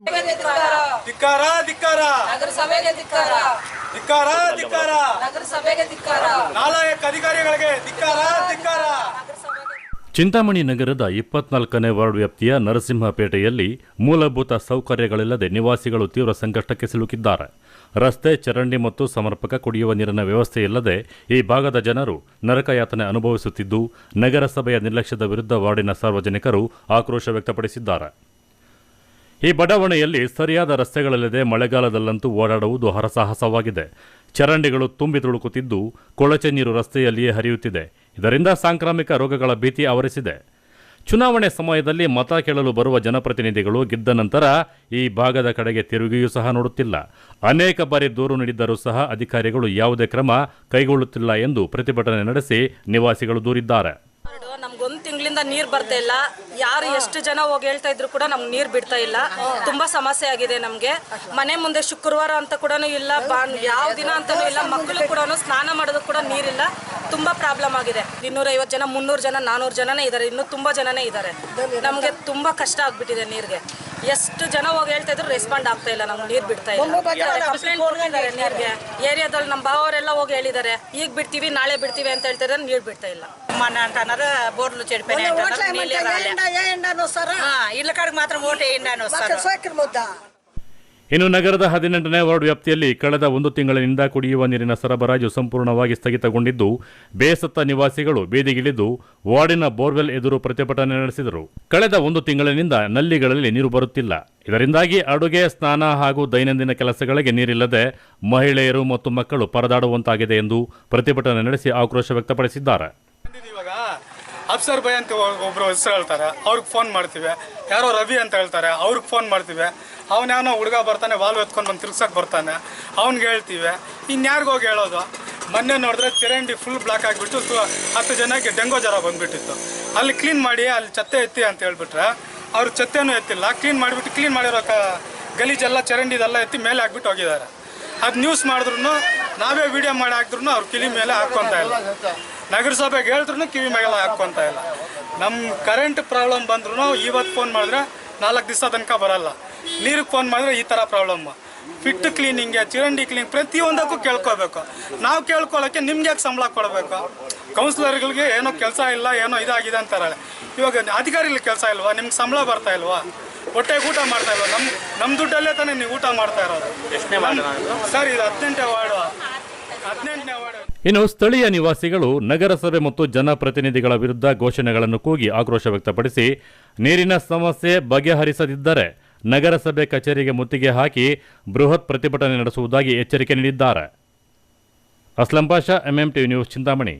ಧಿಕ್ಕಾರ ಧಿಕ್ಕಾರ ನಗರಸಭೆಗೆ ಧಿಕ್ಕಾರ ಧಿಕ್ಕಾರ ಧಿಕ್ಕಾರ ನಗರಸಭೆಗೆ ಧಿಕ್ಕಾರ ನಾಲಾಯಕ ಅಧಿಕಾರಿಗಳಿಗೆ ಧಿಕ್ಕಾರ ಧಿಕ್ಕಾರ. ಚಿಂತಾಮಣಿ ನಗರದ 24ನೇ ವಾರ್ಡ್ ವ್ಯಾಪ್ತಿಯ ನರಸಿಂಹಪೇಟೆಯಲ್ಲಿ ಮೂಲಭೂತ ಸೌಕರ್ಯಗಳಿಲ್ಲದೆ ನಿವಾಸಿಗಳು ತೀವ್ರ ಸಂಕಷ್ಟಕ್ಕೆ ಸಿಲುಕಿದ್ದಾರೆ. ರಸ್ತೆ, ಚರಂಡಿ ಮತ್ತು ಸಮರ್ಪಕ ಕುಡಿಯುವ ನೀರಿನ ವ್ಯವಸ್ಥೆ ಇಲ್ಲದೆ ಈ ಭಾಗದ ಜನರು ನರಕಯಾತನೆ ಅನುಭವಿಸುತ್ತಿದ್ದು, ನಗರಸಭೆಯ ನಿರ್ಲಕ್ಷ್ಯದ ವಿರುದ್ಧ ವಾರ್ಡಿನ ಸಾರ್ವಜನಿಕರು ಆಕ್ರೋಶ ವ್ಯಕ್ತಪಡಿಸಿದ್ದಾರೆ. ಈ ಬಡಾವಣೆಯಲ್ಲಿ ಸರಿಯಾದ ರಸ್ತೆಗಳಿಲ್ಲದೆ ಮಳೆಗಾಲದಲ್ಲಂತೂ ಓಡಾಡುವುದು ಹರಸಾಹಸವಾಗಿದೆ. ಚರಂಡಿಗಳು ತುಂಬಿ ತುಳುಕುತ್ತಿದ್ದು, ಕೊಳಚೆ ನೀರು ರಸ್ತೆಯಲ್ಲಿಯೇ ಹರಿಯುತ್ತಿದೆ. ಇದರಿಂದ ಸಾಂಕ್ರಾಮಿಕ ರೋಗಗಳ ಭೀತಿ ಆವರಿಸಿದೆ. ಚುನಾವಣೆ ಸಮಯದಲ್ಲಿ ಮತ ಕೇಳಲು ಬರುವ ಜನಪ್ರತಿನಿಧಿಗಳು ಗೆದ್ದ ನಂತರ ಈ ಭಾಗದ ಕಡೆಗೆ ತಿರುಗಿಯೂ ಸಹ ನೋಡುತ್ತಿಲ್ಲ. ಅನೇಕ ಬಾರಿ ದೂರು ನೀಡಿದ್ದರೂ ಸಹ ಅಧಿಕಾರಿಗಳು ಯಾವುದೇ ಕ್ರಮ ಕೈಗೊಳ್ಳುತ್ತಿಲ್ಲ ಎಂದು ಪ್ರತಿಭಟನೆ ನಡೆಸಿ ನಿವಾಸಿಗಳು ದೂರಿದ್ದಾರೆ. ನಮ್ಗೊಂದು ತಿಂಗಳಿಂದ ನೀರ್ ಬರ್ತಾ ಇಲ್ಲ. ಯಾರು ಎಷ್ಟು ಜನ ಹೋಗಿ ಹೇಳ್ತಾ ಇದ್ರು ಕೂಡ ನಮ್ಗೆ ನೀರ್ ಬಿಡ್ತಾ ಇಲ್ಲ. ತುಂಬಾ ಸಮಸ್ಯೆ ಆಗಿದೆ ನಮ್ಗೆ. ಮನೆ ಮುಂದೆ ಶುಕ್ರವಾರ ಅಂತ ಕೂಡ ಇಲ್ಲ, ಯಾವ ದಿನ ಅಂತಾನೂ ಇಲ್ಲ. ಮಕ್ಕಳು ಕೂಡ ಸ್ನಾನ ಮಾಡೋದಕ್ಕೆ ಕೂಡ ನೀರಿಲ್ಲ. ತುಂಬಾ ಪ್ರಾಬ್ಲಮ್ ಆಗಿದೆ. 250 ಜನ, 300 ಜನ, 400 ಜನನೇ ಇದ್ದಾರೆ. ಇನ್ನೂ ತುಂಬಾ ಜನನೇ ಇದ್ದಾರೆ. ನಮ್ಗೆ ತುಂಬಾ ಕಷ್ಟ ಆಗ್ಬಿಟ್ಟಿದೆ ನೀರ್ಗೆ. ಎಷ್ಟು ಜನ ಹೋಗಿ ಹೇಳ್ತಾ ಇದ್ರು ರೆಸ್ಪಾಂಡ್ ಆಗ್ತಾ ಇಲ್ಲ. ನಮ್ಗೆ ನೀರ್ ಬಿಡ್ತಾ ಇಲ್ಲ. ಕಂಪ್ಲೇಂಟ್ ಕೊಡ್ತಿದ್ದಾರೆ ನೀರ್ಗೆ. ಏರಿಯಾದಲ್ಲಿ ನಮ್ಮ ಭಾವರೆಲ್ಲ ಹೋಗಿ ಹೇಳಿದ್ದಾರೆ, ಈಗ ಬಿಡ್ತೀವಿ ನಾಳೆ ಬಿಡ್ತೀವಿ ಅಂತ ಹೇಳ್ತಾರೆ. ನೀರ್ ಬಿಡ್ತಾ ಇಲ್ಲ. బోర్లు చెడిపోయినాయి ఇళ్ళ కాడికి మాత్రం ఓటే ಇನ್ನು ನಗರದ 18ನೇ ವಾರ್ಡ್ ವ್ಯಾಪ್ತಿಯಲ್ಲಿ ಕಳೆದ 1 ತಿಂಗಳಿನಿಂದ ಕುಡಿಯುವ ನೀರಿನ ಸರಬರಾಜು ಸಂಪೂರ್ಣವಾಗಿ ಸ್ಥಗಿತಗೊಂಡಿದ್ದು, ಬೇಸತ್ತ ನಿವಾಸಿಗಳು ಬೀದಿಗಿಳಿದು ವಾರ್ಡಿನ ಬೋರ್ವೆಲ್ ಎದುರು ಪ್ರತಿಭಟನೆ ನಡೆಸಿದರು. ಕಳೆದ 1 ತಿಂಗಳಿನಿಂದ ನಲ್ಲಿಗಳಲ್ಲಿ ನೀರು ಬರುತ್ತಿಲ್ಲ. ಇದರಿಂದಾಗಿ ಅಡುಗೆ, ಸ್ನಾನ ಹಾಗೂ ದೈನಂದಿನ ಕೆಲಸಗಳಿಗೆ ನೀರಿಲ್ಲದೆ ಮಹಿಳೆಯರು ಮತ್ತು ಮಕ್ಕಳು ಪರದಾಡುವಂತಾಗಿದೆ ಎಂದು ಪ್ರತಿಭಟನೆ ನಡೆಸಿ ಆಕ್ರೋಶ ವ್ಯಕ್ತಪಡಿಸಿದ್ದಾರೆ. ಅಫ್ಸರ್ ಭಯ್ ಅಂತ ಒಬ್ರು ಹೆಸರು ಹೇಳ್ತಾರೆ, ಅವ್ರಿಗೆ ಫೋನ್ ಮಾಡ್ತೀವಿ. ಯಾರೋ ರವಿ ಅಂತ ಹೇಳ್ತಾರೆ, ಅವ್ರಿಗೆ ಫೋನ್ ಮಾಡ್ತೀವಿ. ಅವನ್ಯಾವನೋ ಹುಡುಗ ಬರ್ತಾನೆ, ವಾಲ್ವ್ ಎತ್ಕೊಂಡು ಬಂದು ತಿರ್ಗ್ಸಕ್ಕೆ ಬರ್ತಾನೆ, ಅವ್ನಿಗೆ ಹೇಳ್ತೀವಿ. ಇನ್ಯಾರಿಗೋಗಿ ಹೇಳೋದು? ಮೊನ್ನೆ ನೋಡಿದ್ರೆ ಚರಂಡಿ ಫುಲ್ ಬ್ಲಾಕ್ ಆಗಿಬಿಟ್ಟು 10 ಜನಕ್ಕೆ ಡೆಂಗೋ ಜ್ವರ ಬಂದುಬಿಟ್ಟಿತ್ತು. ಅಲ್ಲಿ ಕ್ಲೀನ್ ಮಾಡಿ, ಅಲ್ಲಿ ಚೆತ್ತೆ ಎತ್ತಿ ಅಂತ ಹೇಳ್ಬಿಟ್ರೆ ಅವ್ರು ಚೆತ್ತೆನೂ ಎತ್ತಿಲ್ಲ. ಕ್ಲೀನ್ ಮಾಡಿಬಿಟ್ಟು ಕ್ಲೀನ್ ಮಾಡಿರೋ ಗಲೀಜೆಲ್ಲ ಚರಂಡಿದೆಲ್ಲ ಎತ್ತಿ ಮೇಲೆ ಹಾಕ್ಬಿಟ್ಟು ಹೋಗಿದ್ದಾರೆ. ಅದು ನ್ಯೂಸ್ ಮಾಡಿದ್ರು, ನಾವೇ ವಿಡಿಯೋ ಮಾಡಿ ಹಾಕಿದ್ರು ಅವ್ರು ಕಿವಿ ಮೇಲೆ ಹಾಕ್ಕೊತಾ ಇಲ್ಲ. ನಗರಸಭೆಗೆ ಹೇಳಿದ್ರು ಕಿವಿ ಮೇಲೆಲ್ಲ ಹಾಕ್ಕೊತ ಇಲ್ಲ. ನಮ್ಮ ಕರೆಂಟ್ ಪ್ರಾಬ್ಲಮ್ ಬಂದ್ರು ಇವತ್ತು ಫೋನ್ ಮಾಡಿದ್ರೆ 4 ದಿವಸ ತನಕ ಬರಲ್ಲ. ನೀರಿಗೆ ಫೋನ್ ಮಾಡಿದ್ರೆ ಈ ಥರ ಪ್ರಾಬ್ಲಮ್ಮು. ಫಿಟ್ ಕ್ಲೀನಿಂಗ್ಗೆ, ಚರಂಡಿ ಕ್ಲೀನಿಂಗ್ ಪ್ರತಿಯೊಂದಕ್ಕೂ ಕೇಳ್ಕೋಬೇಕು. ನಾವು ಕೇಳ್ಕೊಳ್ಳೋಕ್ಕೆ ನಿಮ್ಗೆ ಯಾಕೆ ಸಂಬಳ ಕೊಡಬೇಕು? ಕೌನ್ಸಿಲರ್ಗಳಿಗೆ ಏನೋ ಕೆಲಸ ಇಲ್ಲ, ಏನೋ ಇದಾಗಿದೆ ಅಂತಾರೆ. ಇವಾಗ ಅಧಿಕಾರಿಗಳಿಗೆ ಕೆಲಸ ಇಲ್ವಾ? ನಿಮ್ಗೆ ಸಂಬಳ ಬರ್ತಾ ಇಲ್ವಾ? ಹೊಟ್ಟೆಗೆ ಊಟ ಮಾಡ್ತಾ ಇಲ್ವಾ? ನಮ್ಮ ದುಡ್ಡಲ್ಲೇ ತಾನೇ ನೀವು ಊಟ ಮಾಡ್ತಾ ಇರೋದು. ಸರ್, ಇದು 18ನೇ ವಾರ್ಡು. ಇನ್ನು ಸ್ಥಳೀಯ ನಿವಾಸಿಗಳು ನಗರಸಭೆ ಮತ್ತು ಜನಪ್ರತಿನಿಧಿಗಳ ವಿರುದ್ಧ ಘೋಷಣೆಗಳನ್ನು ಕೂಗಿ ಆಕ್ರೋಶ ವ್ಯಕ್ತಪಡಿಸಿ, ನೀರಿನ ಸಮಸ್ಯೆ ಬಗೆಹರಿಸದಿದ್ದರೆ ನಗರಸಭೆ ಕಚೇರಿಗೆ ಮುತ್ತಿಗೆ ಹಾಕಿ ಬೃಹತ್ ಪ್ರತಿಭಟನೆ ನಡೆಸುವುದಾಗಿ ಎಚ್ಚರಿಕೆ ನೀಡಿದ್ದಾರೆ. Aslam Pasha, MMTV news, Chintamani.